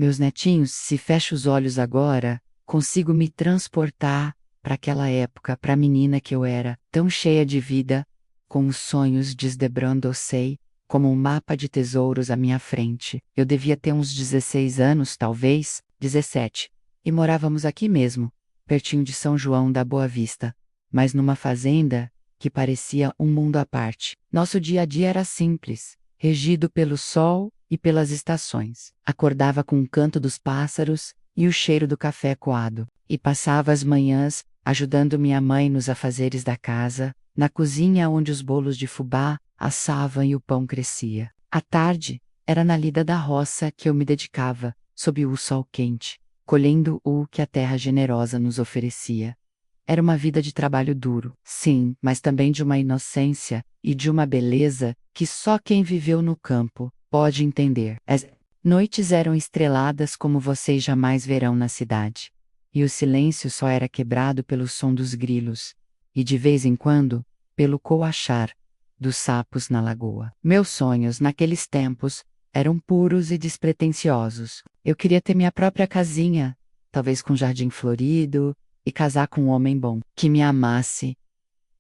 Meus netinhos, se fecho os olhos agora, consigo me transportar para aquela época, para a menina que eu era, tão cheia de vida, com os sonhos desdobram-se, como um mapa de tesouros à minha frente. Eu devia ter uns 16 anos, talvez, 17, e morávamos aqui mesmo, pertinho de São João da Boa Vista, mas numa fazenda que parecia um mundo à parte. Nosso dia a dia era simples, regido pelo sol e pelas estações. Acordava com o canto dos pássaros e o cheiro do café coado, e passava as manhãs ajudando minha mãe nos afazeres da casa, na cozinha onde os bolos de fubá assavam e o pão crescia. À tarde, era na lida da roça que eu me dedicava, sob o sol quente, colhendo o que a terra generosa nos oferecia. Era uma vida de trabalho duro, sim, mas também de uma inocência e de uma beleza que só quem viveu no campo pode entender. As noites eram estreladas como vocês jamais verão na cidade. E o silêncio só era quebrado pelo som dos grilos, e de vez em quando, pelo coachar dos sapos na lagoa. Meus sonhos, naqueles tempos, eram puros e despretensiosos. Eu queria ter minha própria casinha, talvez com jardim florido, e casar com um homem bom, que me amasse,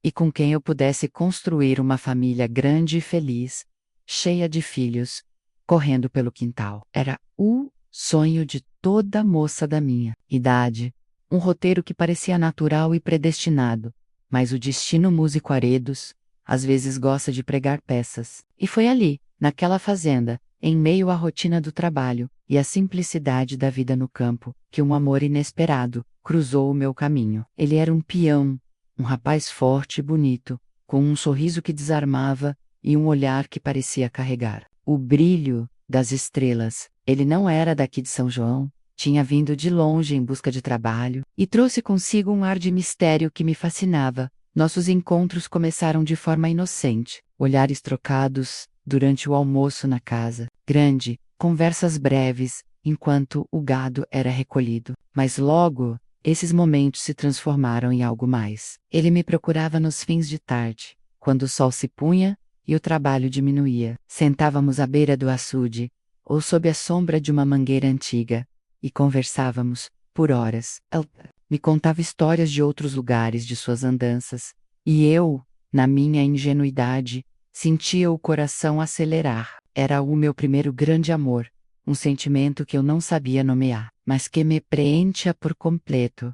e com quem eu pudesse construir uma família grande e feliz, cheia de filhos, correndo pelo quintal. Era o sonho de toda moça da minha idade, um roteiro que parecia natural e predestinado, mas o destino músico Aredos, às vezes gosta de pregar peças. E foi ali, naquela fazenda, em meio à rotina do trabalho e à simplicidade da vida no campo, que um amor inesperado cruzou o meu caminho. Ele era um peão, um rapaz forte e bonito, com um sorriso que desarmava e um olhar que parecia carregar o brilho das estrelas. Ele não era daqui de São João, tinha vindo de longe em busca de trabalho, e trouxe consigo um ar de mistério que me fascinava. Nossos encontros começaram de forma inocente, olhares trocados durante o almoço na casa grande, conversas breves, enquanto o gado era recolhido. Mas logo, esses momentos se transformaram em algo mais. Ele me procurava nos fins de tarde, quando o sol se punha e o trabalho diminuía. Sentávamos à beira do açude, ou sob a sombra de uma mangueira antiga, e conversávamos, por horas. Ele me contava histórias de outros lugares de suas andanças, e eu, na minha ingenuidade, sentia o coração acelerar. Era o meu primeiro grande amor, um sentimento que eu não sabia nomear, mas que me preenchia por completo.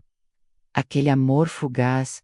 Aquele amor fugaz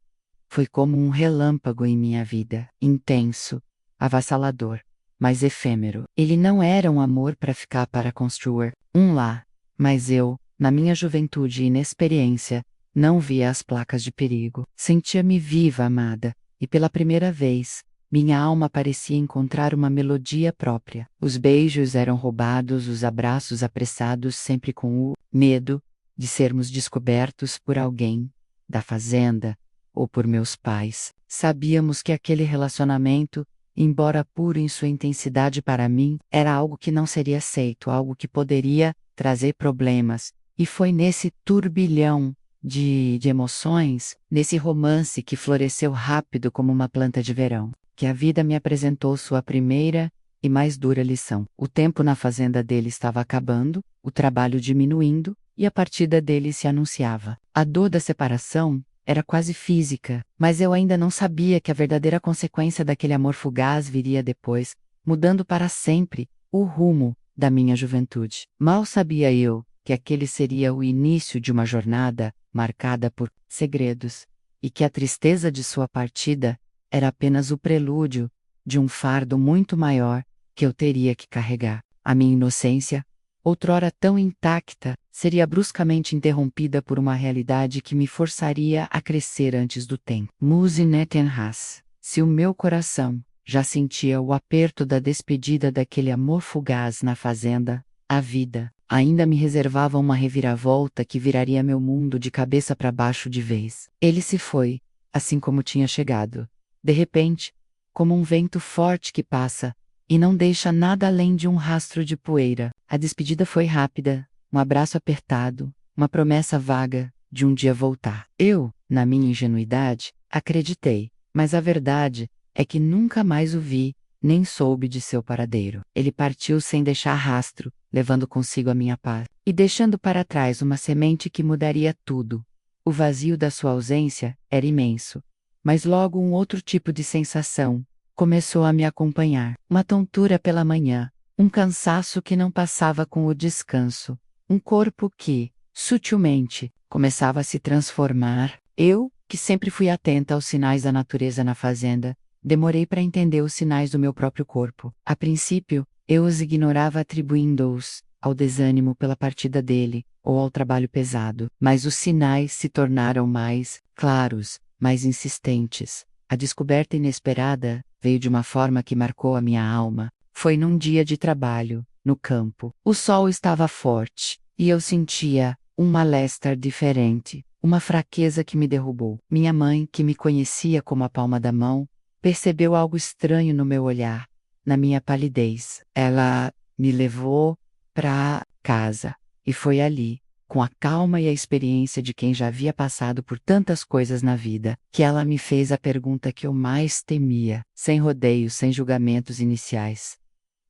foi como um relâmpago em minha vida, intenso, avassalador, mas efêmero. Ele não era um amor para ficar para construir um lar, mas eu, na minha juventude e inexperiência, não via as placas de perigo. Sentia-me viva, amada, e pela primeira vez, minha alma parecia encontrar uma melodia própria. Os beijos eram roubados, os abraços apressados, sempre com o medo de sermos descobertos por alguém da fazenda ou por meus pais. Sabíamos que aquele relacionamento, embora puro em sua intensidade para mim, era algo que não seria aceito, algo que poderia trazer problemas. E foi nesse turbilhão de emoções, nesse romance que floresceu rápido como uma planta de verão, que a vida me apresentou sua primeira e mais dura lição. O tempo na fazenda dele estava acabando, o trabalho diminuindo, e a partida dele se anunciava. A dor da separação era quase física, mas eu ainda não sabia que a verdadeira consequência daquele amor fugaz viria depois, mudando para sempre o rumo da minha juventude. Mal sabia eu que aquele seria o início de uma jornada marcada por segredos, e que a tristeza de sua partida era apenas o prelúdio de um fardo muito maior que eu teria que carregar. A minha inocência, outrora tão intacta, seria bruscamente interrompida por uma realidade que me forçaria a crescer antes do tempo. Muse Nettenhass. Se o meu coração já sentia o aperto da despedida daquele amor fugaz na fazenda, a vida ainda me reservava uma reviravolta que viraria meu mundo de cabeça para baixo de vez. Ele se foi, assim como tinha chegado. De repente, como um vento forte que passa, e não deixa nada além de um rastro de poeira. A despedida foi rápida, um abraço apertado, uma promessa vaga de um dia voltar. Eu, na minha ingenuidade, acreditei, mas a verdade é que nunca mais o vi, nem soube de seu paradeiro. Ele partiu sem deixar rastro, levando consigo a minha paz, e deixando para trás uma semente que mudaria tudo. O vazio da sua ausência era imenso, mas logo um outro tipo de sensação começou a me acompanhar. Uma tontura pela manhã, um cansaço que não passava com o descanso, um corpo que, sutilmente, começava a se transformar. Eu, que sempre fui atenta aos sinais da natureza na fazenda, demorei para entender os sinais do meu próprio corpo. A princípio, eu os ignorava atribuindo-os ao desânimo pela partida dele, ou ao trabalho pesado, mas os sinais se tornaram mais claros, mais insistentes. A descoberta inesperada veio de uma forma que marcou a minha alma. Foi num dia de trabalho, no campo. O sol estava forte, e eu sentia um mal-estar diferente, uma fraqueza que me derrubou. Minha mãe, que me conhecia como a palma da mão, percebeu algo estranho no meu olhar, na minha palidez. Ela me levou para casa, e foi ali, com a calma e a experiência de quem já havia passado por tantas coisas na vida, que ela me fez a pergunta que eu mais temia, sem rodeios, sem julgamentos iniciais.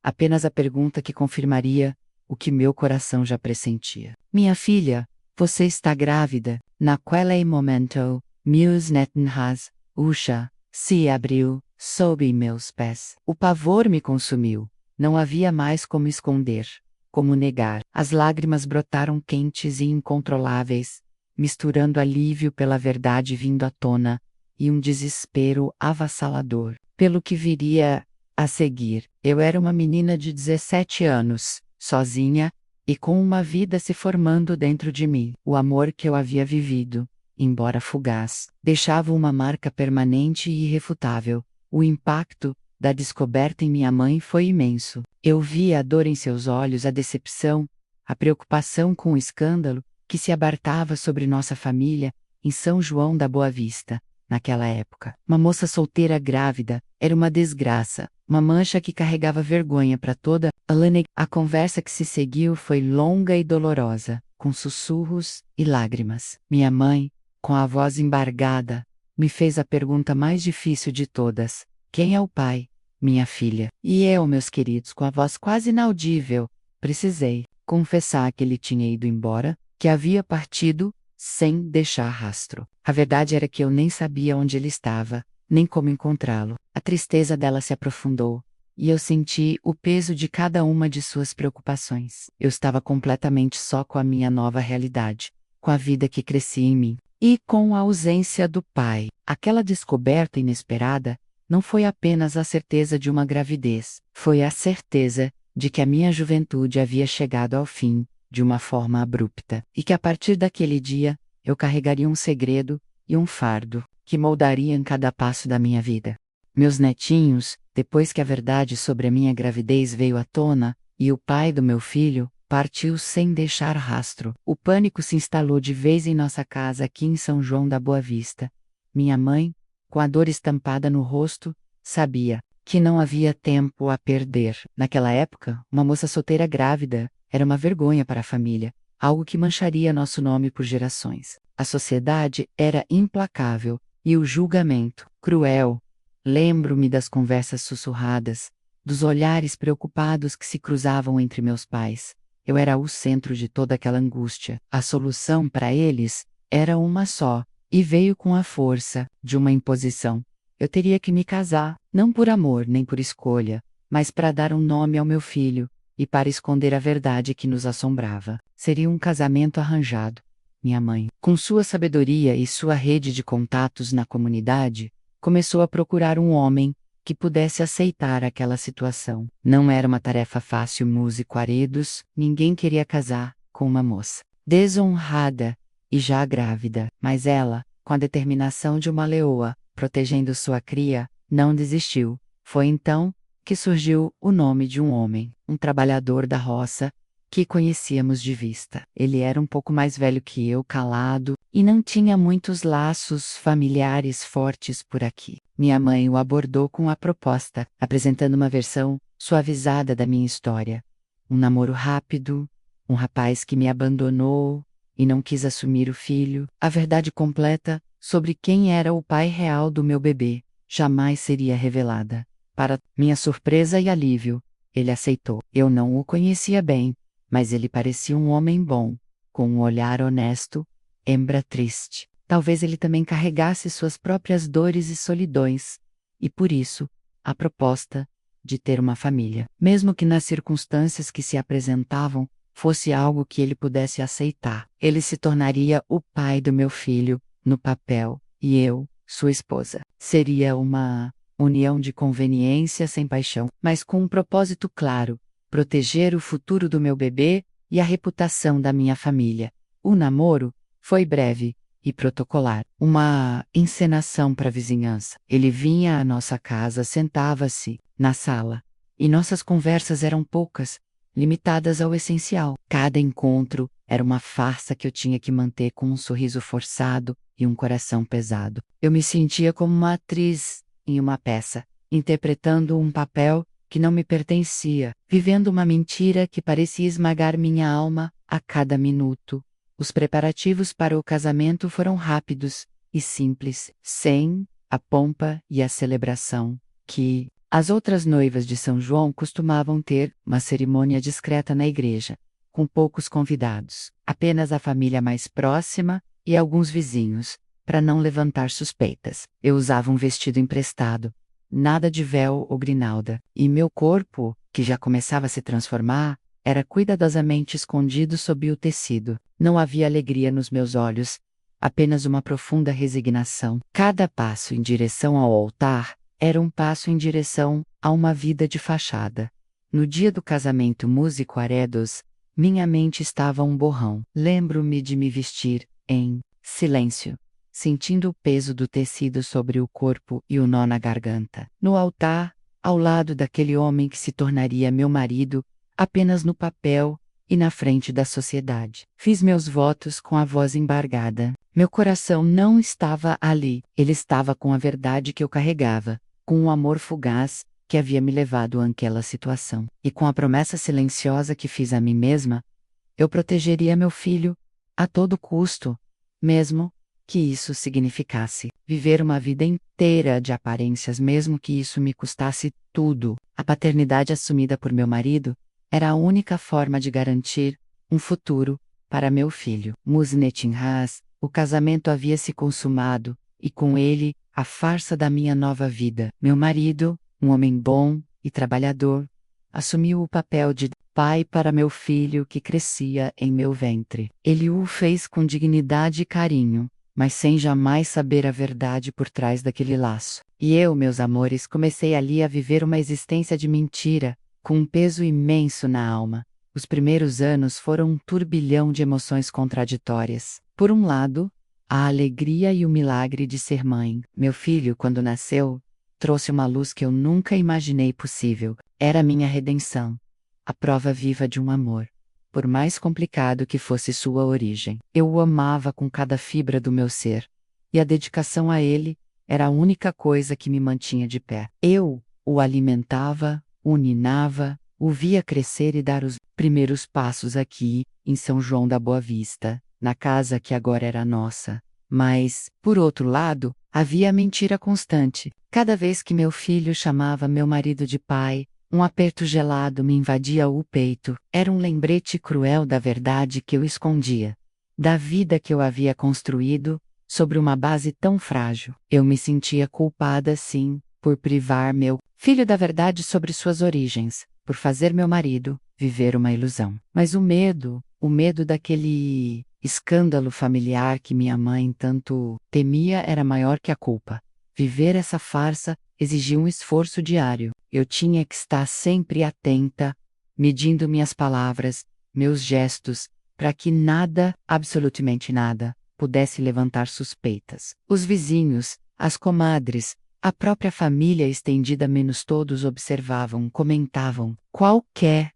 Apenas a pergunta que confirmaria o que meu coração já pressentia. Minha filha, você está grávida? Naquele momento, meus netos, Usha, se abriu, sob meus pés. O pavor me consumiu. Não havia mais como esconder, como negar. As lágrimas brotaram quentes e incontroláveis, misturando alívio pela verdade vindo à tona, e um desespero avassalador pelo que viria a seguir. Eu era uma menina de 17 anos, sozinha, e com uma vida se formando dentro de mim. O amor que eu havia vivido, embora fugaz, deixava uma marca permanente e irrefutável. O impacto da descoberta em minha mãe foi imenso. Eu via a dor em seus olhos, a decepção, a preocupação com o escândalo que se abartava sobre nossa família em São João da Boa Vista. Naquela época, uma moça solteira grávida era uma desgraça, uma mancha que carregava vergonha para toda a Lane. A conversa que se seguiu foi longa e dolorosa, com sussurros e lágrimas. Minha mãe, com a voz embargada, me fez a pergunta mais difícil de todas: quem é o pai, minha filha? E eu, meus queridos, com a voz quase inaudível, precisei confessar que ele tinha ido embora, que havia partido sem deixar rastro. A verdade era que eu nem sabia onde ele estava, nem como encontrá-lo. A tristeza dela se aprofundou, e eu senti o peso de cada uma de suas preocupações. Eu estava completamente só com a minha nova realidade, com a vida que crescia em mim, e com a ausência do pai. Aquela descoberta inesperada não foi apenas a certeza de uma gravidez, foi a certeza de que a minha juventude havia chegado ao fim, de uma forma abrupta, e que a partir daquele dia, eu carregaria um segredo e um fardo que moldaria em cada passo da minha vida. Meus netinhos, depois que a verdade sobre a minha gravidez veio à tona, e o pai do meu filho partiu sem deixar rastro, o pânico se instalou de vez em nossa casa aqui em São João da Boa Vista. Minha mãe, com a dor estampada no rosto, sabia que não havia tempo a perder. Naquela época, uma moça solteira grávida era uma vergonha para a família, algo que mancharia nosso nome por gerações. A sociedade era implacável, e o julgamento, cruel. Lembro-me das conversas sussurradas, dos olhares preocupados que se cruzavam entre meus pais. Eu era o centro de toda aquela angústia. A solução para eles era uma só, e veio com a força de uma imposição. Eu teria que me casar, não por amor nem por escolha, mas para dar um nome ao meu filho, e para esconder a verdade que nos assombrava. Seria um casamento arranjado. Minha mãe, com sua sabedoria e sua rede de contatos na comunidade, começou a procurar um homem que pudesse aceitar aquela situação. Não era uma tarefa fácil, músico Aredos, ninguém queria casar com uma moça desonrada e já grávida, mas ela, com a determinação de uma leoa, protegendo sua cria, não desistiu. Foi então que surgiu o nome de um homem, um trabalhador da roça, que conhecíamos de vista. Ele era um pouco mais velho que eu, calado, e não tinha muitos laços familiares fortes por aqui. Minha mãe o abordou com a proposta, apresentando uma versão suavizada da minha história. Um namoro rápido, um rapaz que me abandonou e não quis assumir o filho. A verdade completa sobre quem era o pai real do meu bebê jamais seria revelada. Para minha surpresa e alívio, ele aceitou. Eu não o conhecia bem, mas ele parecia um homem bom, com um olhar honesto, embora triste. Talvez ele também carregasse suas próprias dores e solidões, e por isso, a proposta de ter uma família, mesmo que nas circunstâncias que se apresentavam, fosse algo que ele pudesse aceitar. Ele se tornaria o pai do meu filho, no papel, e eu, sua esposa. Seria uma união de conveniência sem paixão, mas com um propósito claro: proteger o futuro do meu bebê e a reputação da minha família. O namoro foi breve e protocolar, uma encenação para a vizinhança. Ele vinha à nossa casa, sentava-se na sala, e nossas conversas eram poucas, limitadas ao essencial. Cada encontro era uma farsa que eu tinha que manter com um sorriso forçado e um coração pesado. Eu me sentia como uma atriz em uma peça, interpretando um papel que não me pertencia, vivendo uma mentira que parecia esmagar minha alma a cada minuto. Os preparativos para o casamento foram rápidos e simples, sem a pompa e a celebração que as outras noivas de São João costumavam ter, uma cerimônia discreta na igreja, com poucos convidados, apenas a família mais próxima e alguns vizinhos, para não levantar suspeitas. Eu usava um vestido emprestado, nada de véu ou grinalda, e meu corpo, que já começava a se transformar, era cuidadosamente escondido sob o tecido. Não havia alegria nos meus olhos, apenas uma profunda resignação. Cada passo em direção ao altar era um passo em direção a uma vida de fachada. No dia do casamento músico Aredos, minha mente estava um borrão. Lembro-me de me vestir em silêncio, sentindo o peso do tecido sobre o corpo e o nó na garganta. No altar, ao lado daquele homem que se tornaria meu marido, apenas no papel e na frente da sociedade. Fiz meus votos com a voz embargada. Meu coração não estava ali, ele estava com a verdade que eu carregava, com o amor fugaz que havia me levado àquela situação, e com a promessa silenciosa que fiz a mim mesma: eu protegeria meu filho a todo custo, mesmo que isso significasse viver uma vida inteira de aparências, mesmo que isso me custasse tudo. A paternidade assumida por meu marido era a única forma de garantir um futuro para meu filho. Musnetin Haas, o casamento havia se consumado, e com ele, a farsa da minha nova vida. Meu marido, um homem bom e trabalhador, assumiu o papel de pai para meu filho que crescia em meu ventre. Ele o fez com dignidade e carinho, mas sem jamais saber a verdade por trás daquele laço. E eu, meus amores, comecei ali a viver uma existência de mentira, com um peso imenso na alma. Os primeiros anos foram um turbilhão de emoções contraditórias. Por um lado, a alegria e o milagre de ser mãe. Meu filho, quando nasceu, trouxe uma luz que eu nunca imaginei possível. Era a minha redenção, a prova viva de um amor, por mais complicado que fosse sua origem. Eu o amava com cada fibra do meu ser, e a dedicação a ele era a única coisa que me mantinha de pé. Eu o alimentava, o ninava, o via crescer e dar os primeiros passos aqui, em São João da Boa Vista, na casa que agora era nossa. Mas, por outro lado, havia a mentira constante. Cada vez que meu filho chamava meu marido de pai, um aperto gelado me invadia o peito. Era um lembrete cruel da verdade que eu escondia, da vida que eu havia construído sobre uma base tão frágil. Eu me sentia culpada, sim, por privar meu filho da verdade sobre suas origens, por fazer meu marido viver uma ilusão. Mas o medo daquele escândalo familiar que minha mãe tanto temia era maior que a culpa. Viver essa farsa exigia um esforço diário. Eu tinha que estar sempre atenta, medindo minhas palavras, meus gestos, para que nada, absolutamente nada, pudesse levantar suspeitas. Os vizinhos, as comadres, a própria família estendida menos todos observavam, comentavam. Qualquer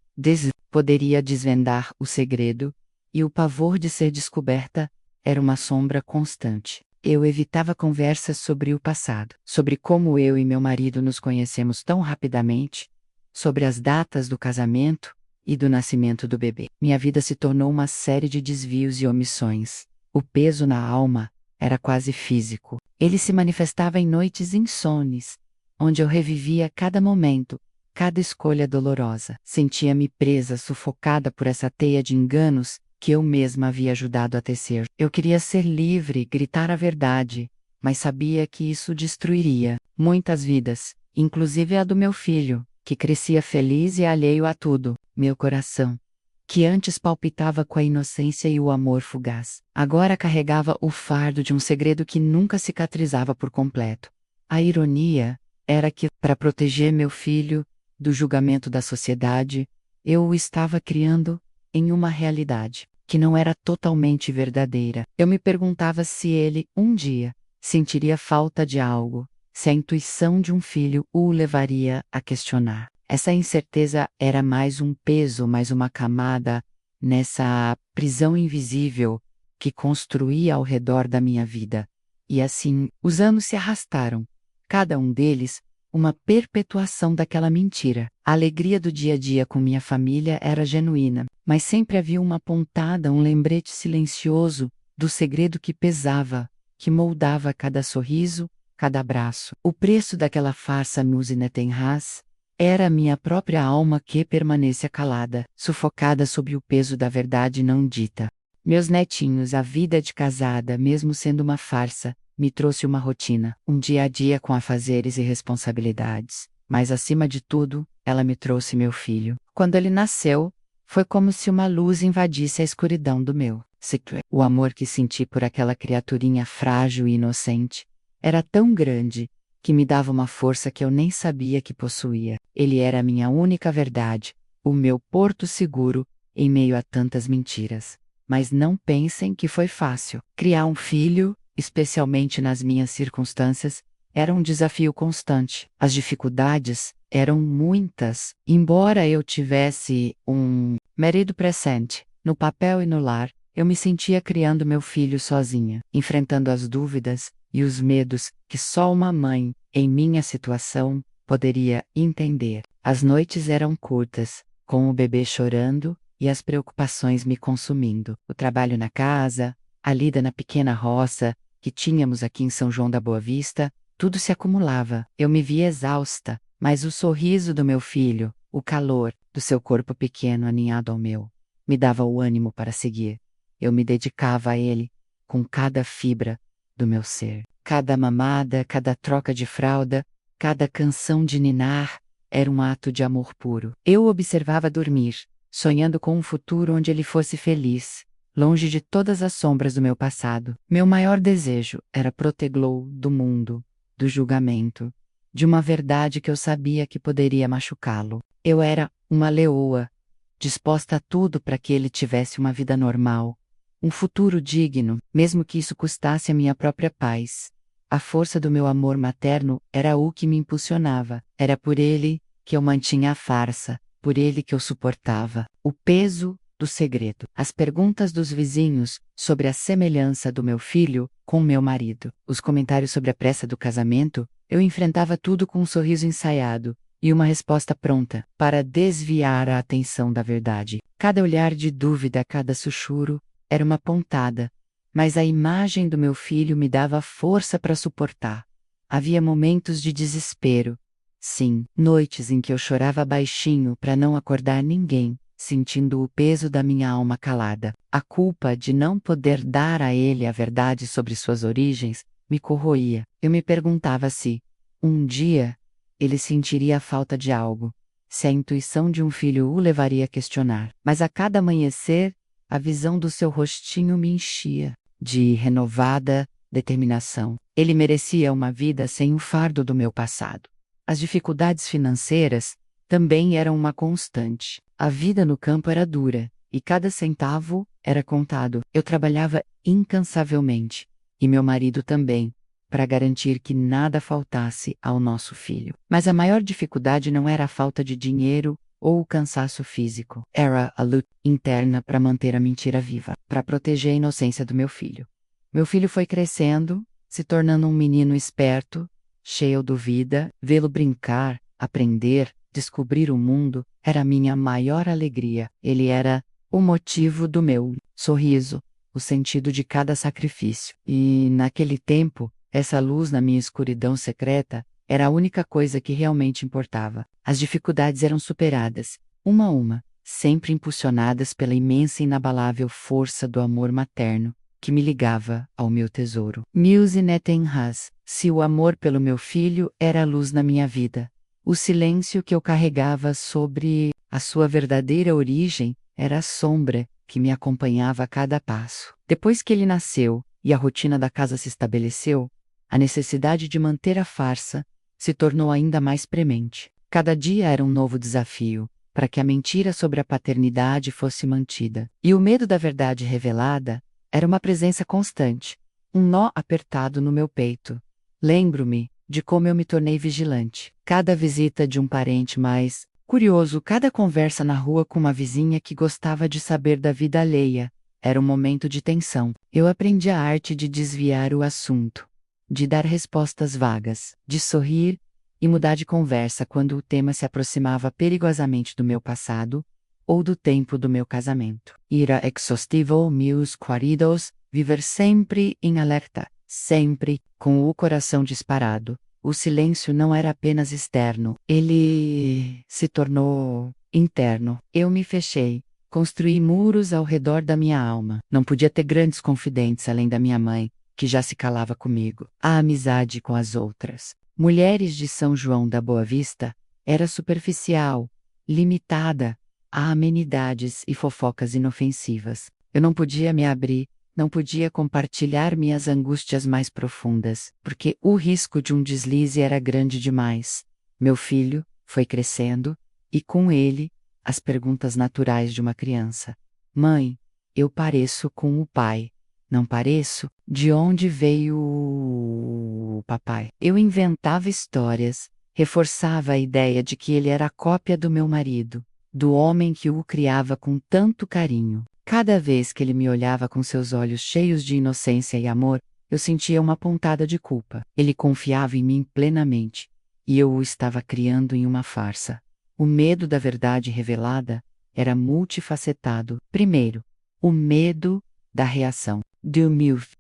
poderia desvendar o segredo, e o pavor de ser descoberta era uma sombra constante. Eu evitava conversas sobre o passado, sobre como eu e meu marido nos conhecemos tão rapidamente, sobre as datas do casamento e do nascimento do bebê. Minha vida se tornou uma série de desvios e omissões. O peso na alma era quase físico. Ele se manifestava em noites insones, onde eu revivia cada momento, cada escolha dolorosa. Sentia-me presa, sufocada por essa teia de enganos que eu mesma havia ajudado a tecer. Eu queria ser livre, gritar a verdade, mas sabia que isso destruiria muitas vidas, inclusive a do meu filho, que crescia feliz e alheio a tudo. Meu coração, que antes palpitava com a inocência e o amor fugaz, agora carregava o fardo de um segredo que nunca cicatrizava por completo. A ironia era que, para proteger meu filho do julgamento da sociedade, eu o estava criando em uma realidade que não era totalmente verdadeira. Eu me perguntava se ele, um dia, sentiria falta de algo, se a intuição de um filho o levaria a questionar. Essa incerteza era mais um peso, mais uma camada nessa prisão invisível que construía ao redor da minha vida. E assim, os anos se arrastaram, cada um deles uma perpetuação daquela mentira. A alegria do dia a dia com minha família era genuína, mas sempre havia uma pontada, um lembrete silencioso do segredo que pesava, que moldava cada sorriso, cada abraço. O preço daquela farsa Nusinetenhas era a minha própria alma que permanecia calada, sufocada sob o peso da verdade não dita. Meus netinhos, a vida de casada, mesmo sendo uma farsa, me trouxe uma rotina, um dia a dia com afazeres e responsabilidades. Mas acima de tudo, ela me trouxe meu filho. Quando ele nasceu, foi como se uma luz invadisse a escuridão do meu ciclo. O amor que senti por aquela criaturinha frágil e inocente era tão grande que me dava uma força que eu nem sabia que possuía. Ele era a minha única verdade, o meu porto seguro em meio a tantas mentiras. Mas não pensem que foi fácil. Criar um filho, especialmente nas minhas circunstâncias, era um desafio constante. As dificuldades eram muitas. Embora eu tivesse um marido presente, no papel e no lar, eu me sentia criando meu filho sozinha, enfrentando as dúvidas e os medos que só uma mãe, em minha situação, poderia entender. As noites eram curtas, com o bebê chorando e as preocupações me consumindo. O trabalho na casa, a lida na pequena roça que tínhamos aqui em São João da Boa Vista, tudo se acumulava. Eu me via exausta, mas o sorriso do meu filho, o calor do seu corpo pequeno aninhado ao meu, me dava o ânimo para seguir. Eu me dedicava a ele com cada fibra do meu ser. Cada mamada, cada troca de fralda, cada canção de ninar era um ato de amor puro. Eu o observava dormir, sonhando com um futuro onde ele fosse feliz, longe de todas as sombras do meu passado. Meu maior desejo era protegê-lo do mundo, do julgamento, de uma verdade que eu sabia que poderia machucá-lo. Eu era uma leoa, disposta a tudo para que ele tivesse uma vida normal, um futuro digno, mesmo que isso custasse a minha própria paz. A força do meu amor materno era o que me impulsionava. Era por ele que eu mantinha a farsa, por ele que eu suportava o peso do segredo, as perguntas dos vizinhos sobre a semelhança do meu filho com meu marido, os comentários sobre a pressa do casamento. Eu enfrentava tudo com um sorriso ensaiado e uma resposta pronta para desviar a atenção da verdade. Cada olhar de dúvida, cada sussurro era uma pontada, mas a imagem do meu filho me dava força para suportar. Havia momentos de desespero. Sim, noites em que eu chorava baixinho para não acordar ninguém, sentindo o peso da minha alma calada. A culpa de não poder dar a ele a verdade sobre suas origens me corroía. Eu me perguntava se, um dia, ele sentiria a falta de algo, se a intuição de um filho o levaria a questionar. Mas a cada amanhecer, a visão do seu rostinho me enchia de renovada determinação. Ele merecia uma vida sem o fardo do meu passado. As dificuldades financeiras também eram uma constante. A vida no campo era dura, e cada centavo era contado. Eu trabalhava incansavelmente, e meu marido também, para garantir que nada faltasse ao nosso filho. Mas a maior dificuldade não era a falta de dinheiro ou o cansaço físico. Era a luta interna para manter a mentira viva, para proteger a inocência do meu filho. Meu filho foi crescendo, se tornando um menino esperto, cheio de vida. Vê-lo brincar, aprender, descobrir o mundo, era a minha maior alegria. Ele era o motivo do meu sorriso, o sentido de cada sacrifício. E, naquele tempo, essa luz na minha escuridão secreta era a única coisa que realmente importava. As dificuldades eram superadas, uma a uma, sempre impulsionadas pela imensa e inabalável força do amor materno, que me ligava ao meu tesouro. Muse Nettenhas, se o amor pelo meu filho era a luz na minha vida, o silêncio que eu carregava sobre a sua verdadeira origem era a sombra que me acompanhava a cada passo. Depois que ele nasceu e a rotina da casa se estabeleceu, a necessidade de manter a farsa se tornou ainda mais premente. Cada dia era um novo desafio, para que a mentira sobre a paternidade fosse mantida. E o medo da verdade revelada era uma presença constante, um nó apertado no meu peito. Lembro-me de como eu me tornei vigilante. Cada visita de um parente mais curioso, cada conversa na rua com uma vizinha que gostava de saber da vida alheia, era um momento de tensão. Eu aprendi a arte de desviar o assunto, de dar respostas vagas, de sorrir e mudar de conversa quando o tema se aproximava perigosamente do meu passado ou do tempo do meu casamento. Era exaustivo meus queridos, viver sempre em alerta, sempre com o coração disparado. O silêncio não era apenas externo, ele se tornou interno. Eu me fechei, construí muros ao redor da minha alma. Não podia ter grandes confidentes além da minha mãe, que já se calava comigo. A amizade com as outras mulheres de São João da Boa Vista era superficial, limitada a amenidades e fofocas inofensivas. Eu não podia me abrir, não podia compartilhar minhas angústias mais profundas, porque o risco de um deslize era grande demais. Meu filho foi crescendo, e com ele, as perguntas naturais de uma criança. Mãe, eu pareço com o pai. Não pareço? De onde veio o papai? Eu inventava histórias, reforçava a ideia de que ele era a cópia do meu marido, do homem que o criava com tanto carinho. Cada vez que ele me olhava com seus olhos cheios de inocência e amor, eu sentia uma pontada de culpa. Ele confiava em mim plenamente, e eu o estava criando em uma farsa. O medo da verdade revelada era multifacetado. Primeiro, o medo da reação.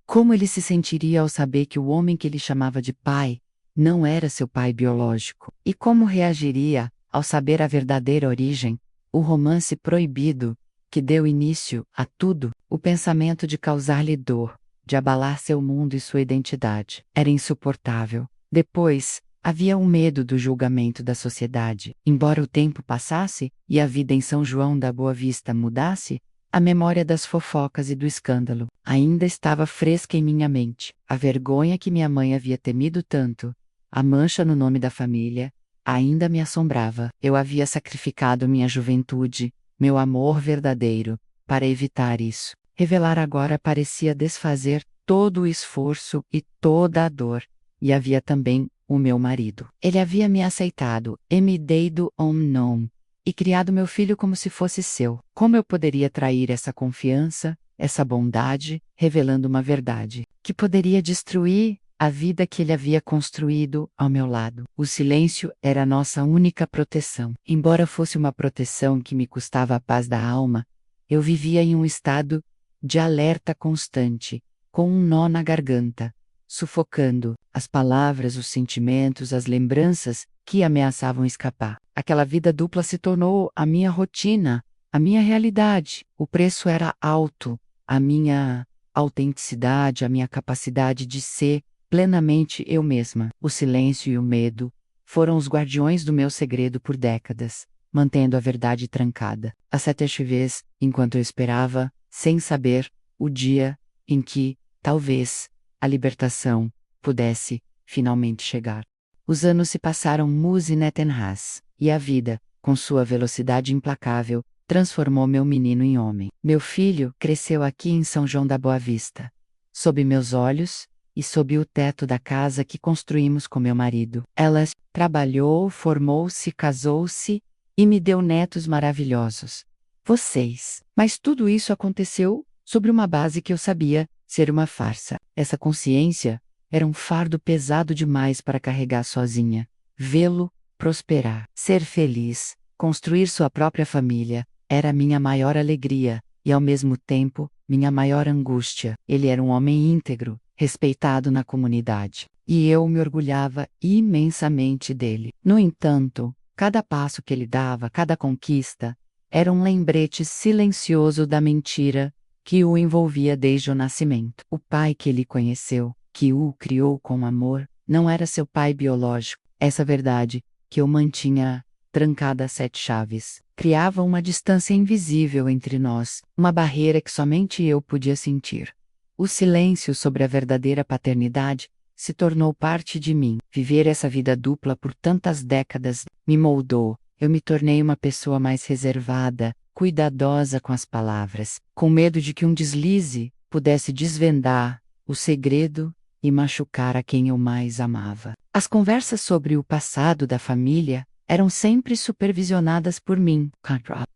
Como ele se sentiria ao saber que o homem que ele chamava de pai não era seu pai biológico? E como reagiria ao saber a verdadeira origem, o romance proibido que deu início a tudo, o pensamento de causar-lhe dor, de abalar seu mundo e sua identidade? Era insuportável. Depois, havia o medo do julgamento da sociedade. Embora o tempo passasse e a vida em São João da Boa Vista mudasse, a memória das fofocas e do escândalo ainda estava fresca em minha mente. A vergonha que minha mãe havia temido tanto, a mancha no nome da família, ainda me assombrava. Eu havia sacrificado minha juventude, meu amor verdadeiro, para evitar isso. Revelar agora parecia desfazer todo o esforço e toda a dor. E havia também o meu marido. Ele havia me aceitado, e me dado um nome, e criado meu filho como se fosse seu. Como eu poderia trair essa confiança, essa bondade, revelando uma verdade que poderia destruir a vida que ele havia construído ao meu lado? O silêncio era a nossa única proteção. Embora fosse uma proteção que me custava a paz da alma, eu vivia em um estado de alerta constante, com um nó na garganta, sufocando as palavras, os sentimentos, as lembranças que ameaçavam escapar. Aquela vida dupla se tornou a minha rotina, a minha realidade. O preço era alto, a minha autenticidade, a minha capacidade de ser plenamente eu mesma. O silêncio e o medo foram os guardiões do meu segredo por décadas, mantendo a verdade trancada. A sete vezes, enquanto eu esperava, sem saber, o dia em que, talvez, a libertação pudesse finalmente chegar. Os anos se passaram Muse Nettenhas, e a vida, com sua velocidade implacável, transformou meu menino em homem. Meu filho cresceu aqui em São João da Boa Vista, sob meus olhos e sob o teto da casa que construímos com meu marido. Ela trabalhou, formou-se, casou-se e me deu netos maravilhosos. Vocês. Mas tudo isso aconteceu sobre uma base que eu sabia ser uma farsa. Essa consciência era um fardo pesado demais para carregar sozinha. Vê-lo prosperar, ser feliz, construir sua própria família, era minha maior alegria, e ao mesmo tempo, minha maior angústia. Ele era um homem íntegro, respeitado na comunidade. e eu me orgulhava imensamente dele. No entanto, cada passo que ele dava, cada conquista, era um lembrete silencioso da mentira que o envolvia desde o nascimento. O pai que ele conheceu, que o criou com amor, não era seu pai biológico. Essa verdade, que eu mantinha trancada a 7 chaves, criava uma distância invisível entre nós, uma barreira que somente eu podia sentir. O silêncio sobre a verdadeira paternidade se tornou parte de mim. Viver essa vida dupla por tantas décadas me moldou. Eu me tornei uma pessoa mais reservada, cuidadosa com as palavras, com medo de que um deslize pudesse desvendar o segredo e machucar a quem eu mais amava. As conversas sobre o passado da família eram sempre supervisionadas por mim,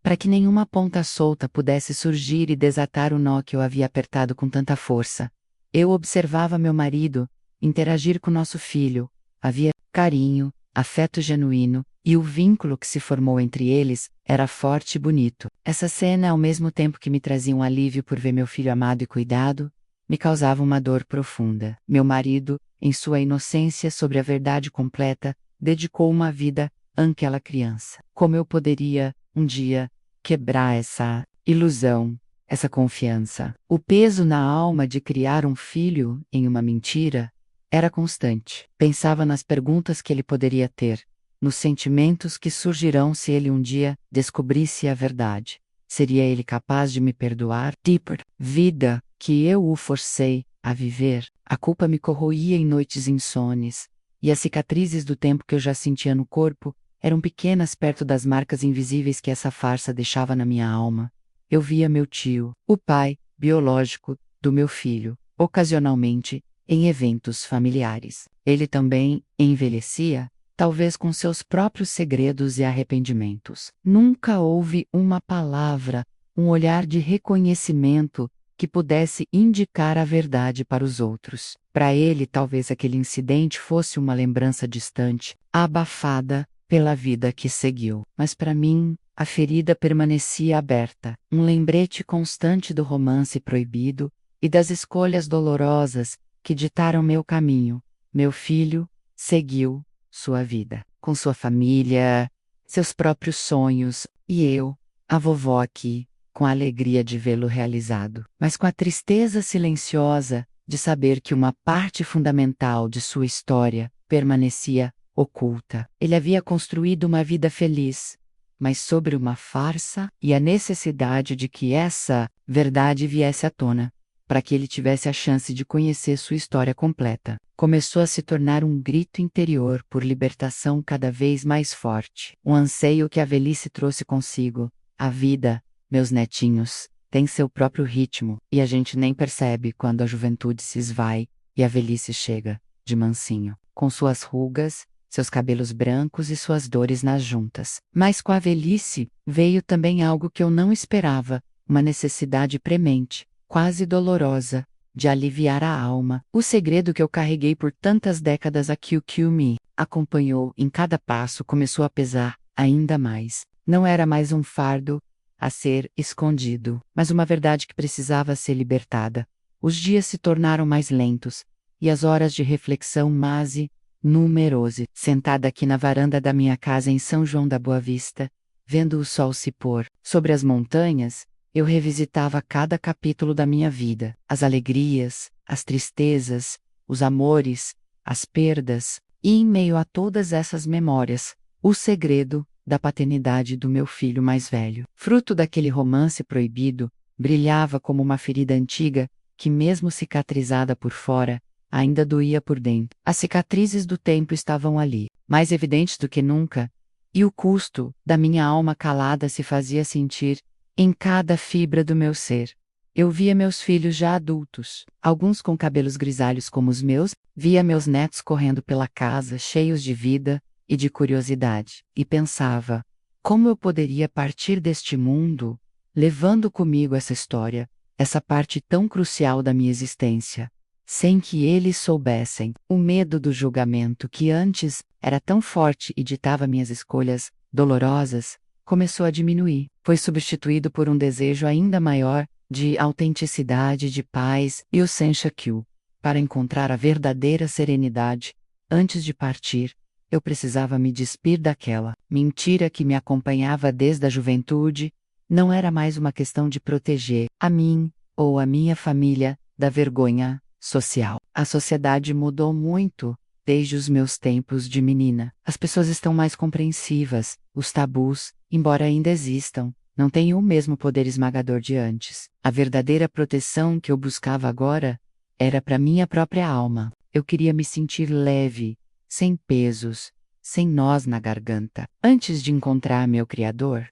para que nenhuma ponta solta pudesse surgir e desatar o nó que eu havia apertado com tanta força. Eu observava meu marido interagir com nosso filho. Havia carinho, afeto genuíno, e o vínculo que se formou entre eles era forte e bonito. Essa cena, ao mesmo tempo que me trazia um alívio por ver meu filho amado e cuidado, me causava uma dor profunda. Meu marido, em sua inocência sobre a verdade completa, dedicou uma vida àquela criança. Como eu poderia, um dia, quebrar essa ilusão, essa confiança? O peso na alma de criar um filho em uma mentira era constante. Pensava nas perguntas que ele poderia ter, nos sentimentos que surgirão se ele um dia descobrisse a verdade. Seria ele capaz de me perdoar? Deeper, vida que eu o forcei a viver. A culpa me corroía em noites insones, e as cicatrizes do tempo que eu já sentia no corpo eram pequenas perto das marcas invisíveis que essa farsa deixava na minha alma. Eu via meu tio, o pai biológico do meu filho, ocasionalmente, em eventos familiares. Ele também envelhecia, talvez com seus próprios segredos e arrependimentos. Nunca houve uma palavra, um olhar de reconhecimento que pudesse indicar a verdade para os outros. Para ele, talvez aquele incidente fosse uma lembrança distante, abafada pela vida que seguiu. Mas para mim, a ferida permanecia aberta, um lembrete constante do romance proibido e das escolhas dolorosas que ditaram meu caminho. Meu filho seguiu sua vida, com sua família, seus próprios sonhos, e eu, a vovó aqui, com a alegria de vê-lo realizado, mas com a tristeza silenciosa de saber que uma parte fundamental de sua história permanecia oculta. Ele havia construído uma vida feliz, mas sobre uma farsa, e a necessidade de que essa verdade viesse à tona, para que ele tivesse a chance de conhecer sua história completa. Começou a se tornar um grito interior por libertação cada vez mais forte. Um anseio que a velhice trouxe consigo. A vida, meus netinhos, tem seu próprio ritmo, e a gente nem percebe quando a juventude se esvai e a velhice chega, de mansinho, com suas rugas, seus cabelos brancos e suas dores nas juntas. Mas com a velhice, veio também algo que eu não esperava, uma necessidade premente, quase dolorosa, de aliviar a alma. O segredo que eu carreguei por tantas décadas a que me acompanhou em cada passo começou a pesar ainda mais. Não era mais um fardo a ser escondido, mas uma verdade que precisava ser libertada. Os dias se tornaram mais lentos, e as horas de reflexão mais numerosas. Sentada aqui na varanda da minha casa em São João da Boa Vista, vendo o sol se pôr sobre as montanhas, eu revisitava cada capítulo da minha vida, as alegrias, as tristezas, os amores, as perdas, e em meio a todas essas memórias, o segredo da paternidade do meu filho mais velho. Fruto daquele romance proibido, brilhava como uma ferida antiga, que mesmo cicatrizada por fora, ainda doía por dentro. As cicatrizes do tempo estavam ali, mais evidentes do que nunca, e o custo da minha alma calada se fazia sentir em cada fibra do meu ser. Eu via meus filhos já adultos, alguns com cabelos grisalhos como os meus, via meus netos correndo pela casa, cheios de vida e de curiosidade, e pensava, como eu poderia partir deste mundo, levando comigo essa história, essa parte tão crucial da minha existência, sem que eles soubessem. O medo do julgamento que antes era tão forte e ditava minhas escolhas dolorosas, começou a diminuir. Foi substituído por um desejo ainda maior de autenticidade, de paz e o sencha-kyu. Para encontrar a verdadeira serenidade, antes de partir, eu precisava me despir daquela mentira que me acompanhava desde a juventude. Não era mais uma questão de proteger a mim ou a minha família da vergonha social. A sociedade mudou muito desde os meus tempos de menina. As pessoas estão mais compreensivas, os tabus, embora ainda existam, não têm o mesmo poder esmagador de antes. A verdadeira proteção que eu buscava agora era para minha própria alma. Eu queria me sentir leve, sem pesos, sem nós na garganta. Antes de encontrar meu Criador,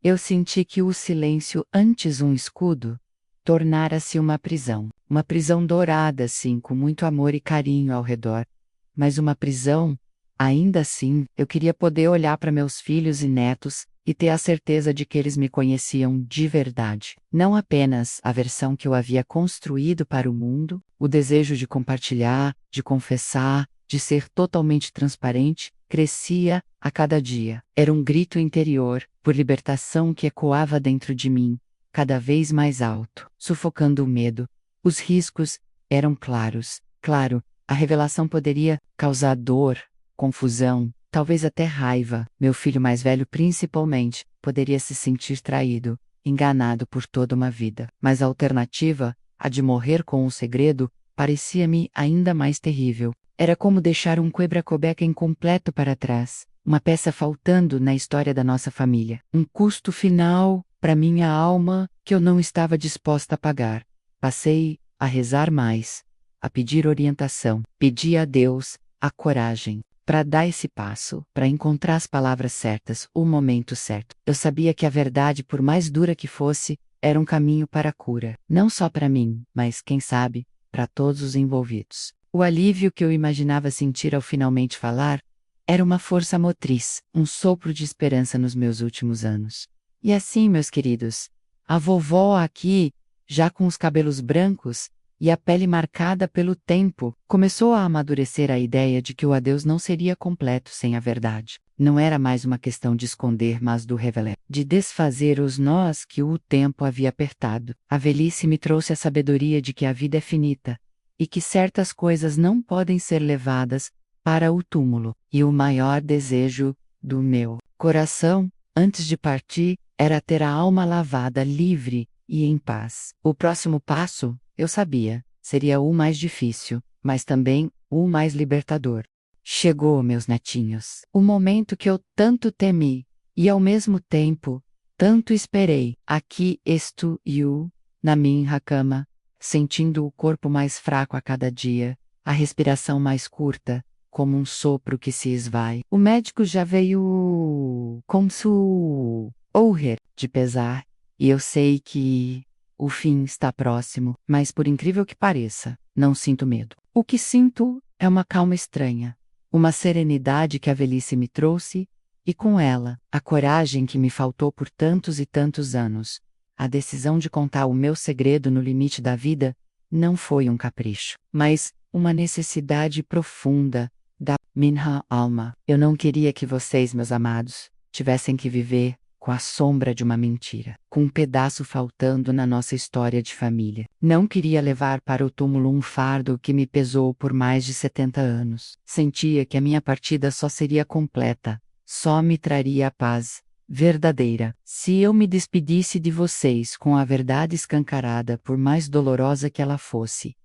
eu senti que o silêncio, antes um escudo, tornara-se uma prisão dourada, sim, com muito amor e carinho ao redor, mas uma prisão. Ainda assim, eu queria poder olhar para meus filhos e netos e ter a certeza de que eles me conheciam de verdade. Não apenas a versão que eu havia construído para o mundo, o desejo de compartilhar, de confessar, de ser totalmente transparente, crescia a cada dia. Era um grito interior, por libertação que ecoava dentro de mim, cada vez mais alto, sufocando o medo. Os riscos eram claros. Claro, a revelação poderia causar dor, confusão, talvez até raiva. Meu filho mais velho, principalmente, poderia se sentir traído, enganado por toda uma vida. Mas a alternativa, a de morrer com o segredo, parecia-me ainda mais terrível. Era como deixar um quebra-cabeça incompleto para trás, uma peça faltando na história da nossa família. Um custo final para minha alma que eu não estava disposta a pagar. Passei a rezar mais, a pedir orientação, pedi a Deus a coragem para dar esse passo, para encontrar as palavras certas, o momento certo. Eu sabia que a verdade, por mais dura que fosse, era um caminho para a cura, não só para mim, mas, quem sabe, para todos os envolvidos. O alívio que eu imaginava sentir ao finalmente falar era uma força motriz, um sopro de esperança nos meus últimos anos. E assim, meus queridos, a vovó aqui, já com os cabelos brancos e a pele marcada pelo tempo, começou a amadurecer a ideia de que o adeus não seria completo sem a verdade. Não era mais uma questão de esconder, mas do revelar, de desfazer os nós que o tempo havia apertado. A velhice me trouxe a sabedoria de que a vida é finita, e que certas coisas não podem ser levadas para o túmulo. E o maior desejo do meu coração, antes de partir, era ter a alma lavada, livre e em paz. O próximo passo, eu sabia, seria o mais difícil, mas também o mais libertador. Chegou, meus netinhos, o momento que eu tanto temi, e ao mesmo tempo, tanto esperei. Aqui estou eu, na minha cama, sentindo o corpo mais fraco a cada dia, a respiração mais curta, como um sopro que se esvai. O médico já veio com sua ouvir de pesar, e eu sei que o fim está próximo, mas por incrível que pareça, não sinto medo. O que sinto é uma calma estranha, uma serenidade que a velhice me trouxe, e com ela, a coragem que me faltou por tantos e tantos anos. A decisão de contar o meu segredo no limite da vida não foi um capricho, mas uma necessidade profunda da minha alma. Eu não queria que vocês, meus amados, tivessem que viver com a sombra de uma mentira, com um pedaço faltando na nossa história de família. Não queria levar para o túmulo um fardo que me pesou por mais de 70 anos. Sentia que a minha partida só seria completa, só me traria a paz verdadeira, se eu me despedisse de vocês com a verdade escancarada, por mais dolorosa que ela fosse.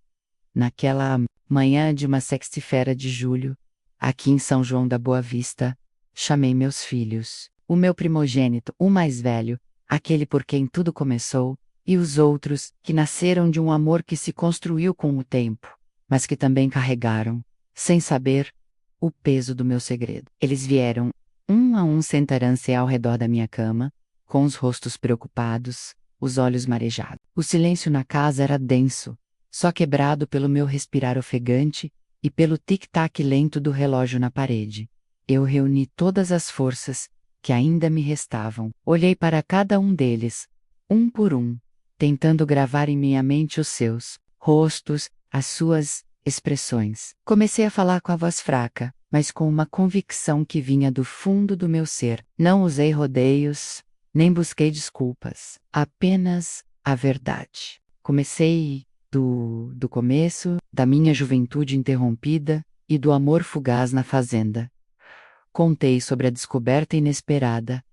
Naquela manhã de uma sexta-feira de julho, aqui em São João da Boa Vista, chamei meus filhos, o meu primogênito, o mais velho, aquele por quem tudo começou, e os outros, que nasceram de um amor que se construiu com o tempo, mas que também carregaram, sem saber, o peso do meu segredo. Eles vieram, um a um, sentar-se ao redor da minha cama, com os rostos preocupados, os olhos marejados. O silêncio na casa era denso, só quebrado pelo meu respirar ofegante e pelo tic-tac lento do relógio na parede. Eu reuni todas as forças que ainda me restavam. Olhei para cada um deles, um por um, tentando gravar em minha mente os seus rostos, as suas expressões. Comecei a falar com a voz fraca, mas com uma convicção que vinha do fundo do meu ser. Não usei rodeios, nem busquei desculpas. Apenas a verdade. Comecei do começo, da minha juventude interrompida e do amor fugaz na fazenda. Contei sobre a descoberta inesperada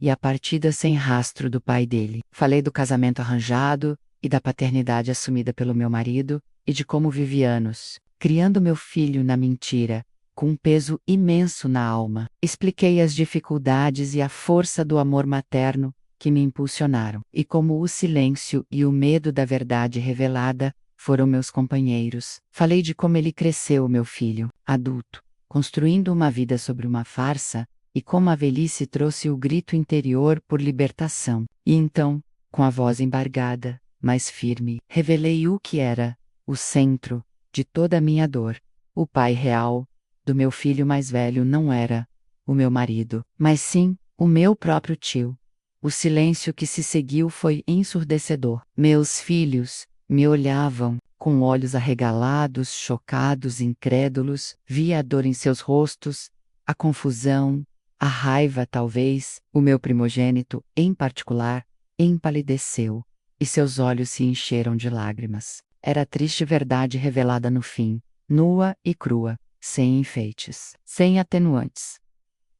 e a partida sem rastro do pai dele. Falei do casamento arranjado e da paternidade assumida pelo meu marido e de como vivi anos, criando meu filho na mentira, com um peso imenso na alma. Expliquei as dificuldades e a força do amor materno que me impulsionaram, e como o silêncio e o medo da verdade revelada foram meus companheiros. Falei de como ele cresceu, meu filho, adulto, construindo uma vida sobre uma farsa, e como a velhice trouxe o grito interior por libertação. E então, com a voz embargada, mas firme, revelei o que era o centro de toda a minha dor. O pai real do meu filho mais velho não era o meu marido, mas sim o meu próprio tio. O silêncio que se seguiu foi ensurdecedor. Meus filhos me olhavam com olhos arregalados, chocados, incrédulos. Via a dor em seus rostos, a confusão, a raiva talvez. O meu primogênito, em particular, empalideceu, e seus olhos se encheram de lágrimas. Era a triste verdade revelada no fim, nua e crua, sem enfeites, sem atenuantes.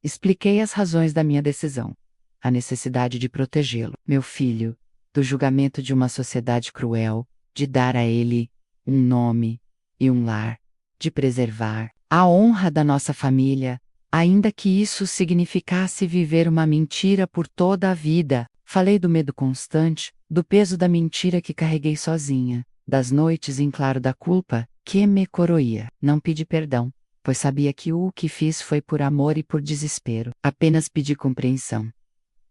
Expliquei as razões da minha decisão. A necessidade de protegê-lo, meu filho, do julgamento de uma sociedade cruel, de dar a ele um nome e um lar, de preservar a honra da nossa família, ainda que isso significasse viver uma mentira por toda a vida. Falei do medo constante, do peso da mentira que carreguei sozinha, das noites em claro da culpa que me coroía. Não pedi perdão, pois sabia que o que fiz foi por amor e por desespero. Apenas pedi compreensão.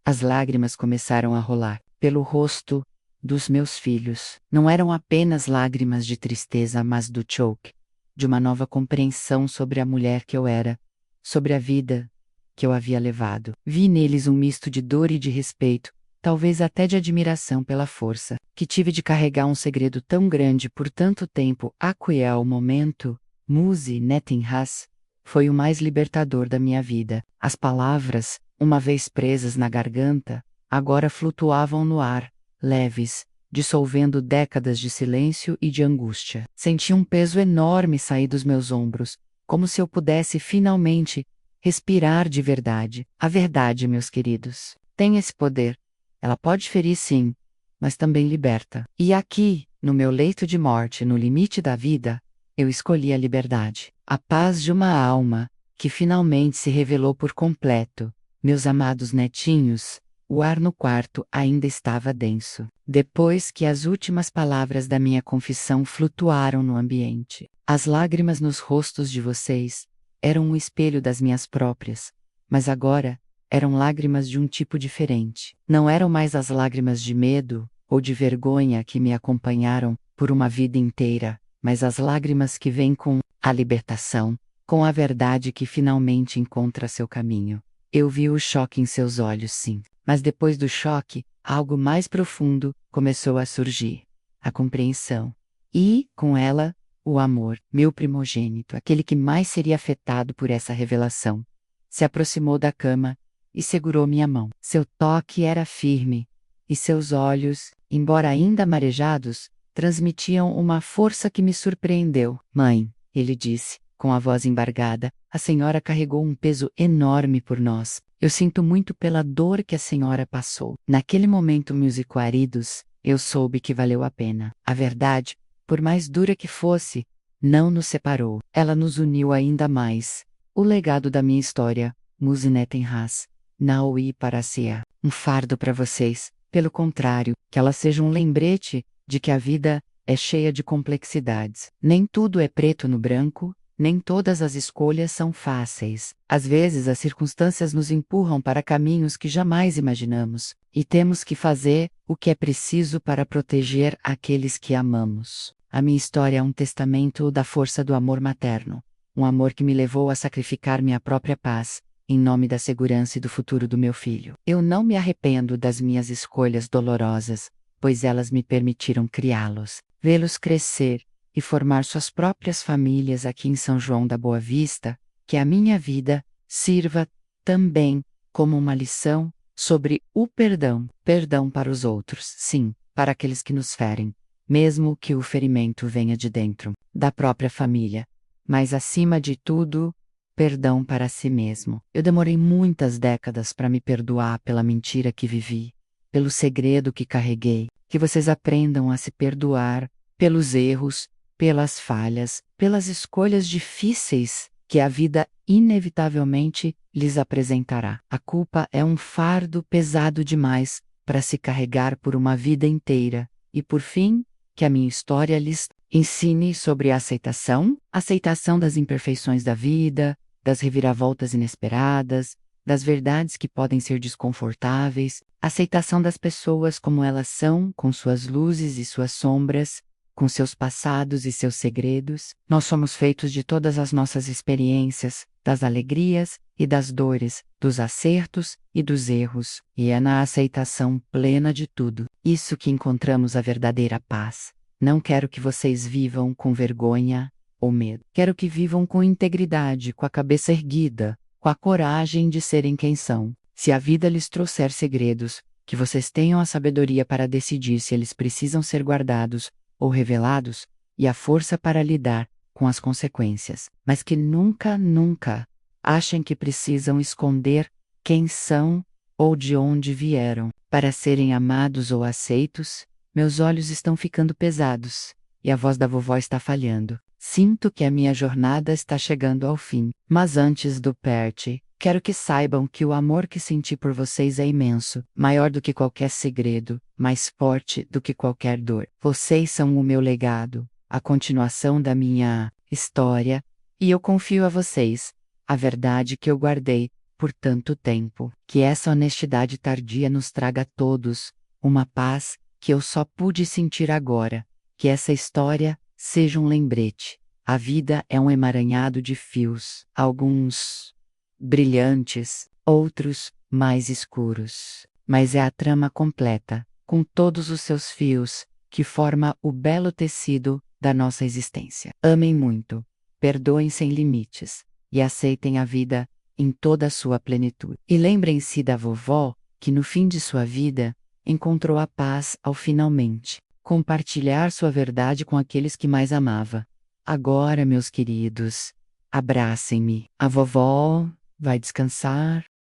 As lágrimas começaram a rolar pelo rosto dos meus filhos. Não eram apenas lágrimas de tristeza, mas do choque, de uma nova compreensão sobre a mulher que eu era, sobre a vida que eu havia levado. Vi neles um misto de dor e de respeito, talvez até de admiração pela força que tive de carregar um segredo tão grande por tanto tempo. Aquel momento, Muse Nettinghas, foi o mais libertador da minha vida. As palavras, uma vez presas na garganta, agora flutuavam no ar, leves, dissolvendo décadas de silêncio e de angústia. Senti um peso enorme sair dos meus ombros, como se eu pudesse finalmente respirar de verdade. A verdade, meus queridos, tem esse poder. Ela pode ferir, sim, mas também liberta. E aqui, no meu leito de morte, no limite da vida, eu escolhi a liberdade, a paz de uma alma que finalmente se revelou por completo. Meus amados netinhos, o ar no quarto ainda estava denso, depois que as últimas palavras da minha confissão flutuaram no ambiente. As lágrimas nos rostos de vocês eram um espelho das minhas próprias, mas agora eram lágrimas de um tipo diferente. Não eram mais as lágrimas de medo ou de vergonha que me acompanharam por uma vida inteira, mas as lágrimas que vêm com a libertação, com a verdade que finalmente encontra seu caminho. Eu vi o choque em seus olhos, sim, mas depois do choque, algo mais profundo começou a surgir. A compreensão. E, com ela, o amor. Meu primogênito, aquele que mais seria afetado por essa revelação, se aproximou da cama e segurou minha mão. Seu toque era firme, e seus olhos, embora ainda marejados, transmitiam uma força que me surpreendeu. Mãe, ele disse, com a voz embargada, a senhora carregou um peso enorme por nós. Eu sinto muito pela dor que a senhora passou. Naquele momento, meus queridos, eu soube que valeu a pena. A verdade, por mais dura que fosse, não nos separou. Ela nos uniu ainda mais. O legado da minha história, Muse Nettinghas, não ir para ser um fardo para vocês. Pelo contrário, que ela seja um lembrete de que a vida é cheia de complexidades. Nem tudo é preto no branco, nem todas as escolhas são fáceis. Às vezes as circunstâncias nos empurram para caminhos que jamais imaginamos, e temos que fazer o que é preciso para proteger aqueles que amamos. A minha história é um testamento da força do amor materno, um amor que me levou a sacrificar minha própria paz, em nome da segurança e do futuro do meu filho. Eu não me arrependo das minhas escolhas dolorosas, pois elas me permitiram criá-los, vê-los crescer e formar suas próprias famílias aqui em São João da Boa Vista. Que a minha vida sirva também como uma lição sobre o perdão. Perdão para os outros, sim, para aqueles que nos ferem, mesmo que o ferimento venha de dentro da própria família. Mas acima de tudo, perdão para si mesmo. Eu demorei muitas décadas para me perdoar pela mentira que vivi, pelo segredo que carreguei. Que vocês aprendam a se perdoar pelos erros, pelas falhas, pelas escolhas difíceis que a vida inevitavelmente lhes apresentará. A culpa é um fardo pesado demais para se carregar por uma vida inteira. E por fim, que a minha história lhes ensine sobre a aceitação das imperfeições da vida, das reviravoltas inesperadas, das verdades que podem ser desconfortáveis, aceitação das pessoas como elas são, com suas luzes e suas sombras, com seus passados e seus segredos. Nós somos feitos de todas as nossas experiências, das alegrias e das dores, dos acertos e dos erros, e é na aceitação plena de tudo isso que encontramos a verdadeira paz. Não quero que vocês vivam com vergonha ou medo. Quero que vivam com integridade, com a cabeça erguida, com a coragem de serem quem são. Se a vida lhes trouxer segredos, que vocês tenham a sabedoria para decidir se eles precisam ser guardados ou revelados, e a força para lidar com as consequências. Mas que nunca, nunca achem que precisam esconder quem são ou de onde vieram. Para serem amados ou aceitos, meus olhos estão ficando pesados, e a voz da vovó está falhando. Sinto que a minha jornada está chegando ao fim. Mas antes do parte, quero que saibam que o amor que senti por vocês é imenso, maior do que qualquer segredo, mais forte do que qualquer dor. Vocês são o meu legado, a continuação da minha história, e eu confio a vocês a verdade que eu guardei por tanto tempo. Que essa honestidade tardia nos traga a todos uma paz que eu só pude sentir agora. Que essa história seja um lembrete. A vida é um emaranhado de fios, alguns brilhantes, outros mais escuros. Mas é a trama completa, com todos os seus fios, que forma o belo tecido da nossa existência. Amem muito, perdoem sem limites, e aceitem a vida em toda a sua plenitude. E lembrem-se da vovó, que no fim de sua vida, encontrou a paz ao finalmente compartilhar sua verdade com aqueles que mais amava. Agora, meus queridos, abracem-me. A vovó vai descansar